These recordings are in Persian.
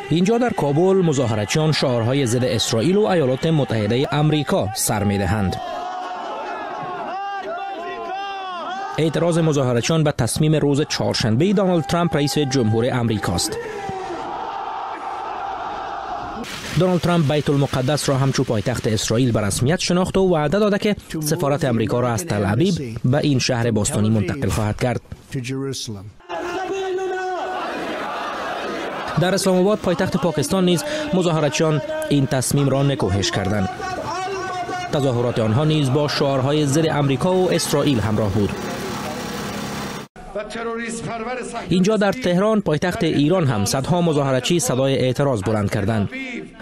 اینجا در کابل مظاهرچیان شعارهای ضد اسرائیل و ایالات متحده آمریکا سر می‌دهند. اعتراض مظاهرچیان به تصمیم روز چهارشنبه دونالد ترامپ رئیس جمهور آمریکاست. دونالد ترامپ بیت المقدس را همچون پایتخت اسرائیل به رسمیت شناخت و وعده داده که سفارت آمریکا را از تل ابیب به این شهر باستانی منتقل خواهد کرد. در اسلام آباد پایتخت پاکستان نیز مظاهرچیان این تصمیم را نکوهش کردند. تظاهرات آنها نیز با شعارهای ضد آمریکا و اسرائیل همراه بود. اینجا در تهران پایتخت ایران هم صدها مظاهرچی صدای اعتراض بلند کردند.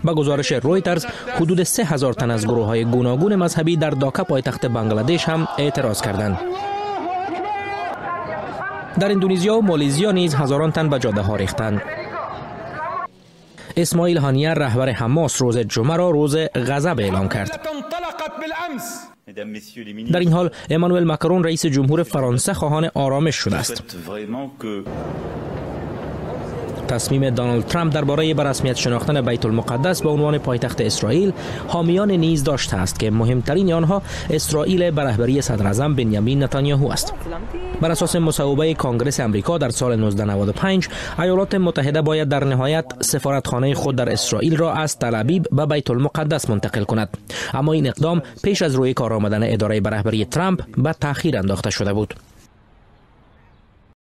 با گزارش رویترز حدود 3000 تن از گروه‌های گوناگون مذهبی در داکا پایتخت بنگلادش هم اعتراض کردند. در اندونزیا و مالزیا نیز هزاران تن به جاده‌ها ریختند. اسماعیل هانیه رهبر حماس روز جمعه را روز غضب اعلام کرد. در این حال امانوئل ماکرون رئیس جمهور فرانسه خواهان آرامش شده است. تصمیم دونالد ترامپ درباره به رسمیت شناختن بیت المقدس به عنوان پایتخت اسرائیل حامیان نیز داشته است که مهمترین آنها اسرائیل به رهبری صدر اعظم بنیامین نتانیاهو است. بر اساس مصوبه کنگره آمریکا در سال 1995 ایالات متحده باید در نهایت سفارتخانه خود در اسرائیل را از تل ابیب به بیت المقدس منتقل کند، اما این اقدام پیش از روی کار آمدن اداره به رهبری ترامپ به تأخیر انداخته شده بود.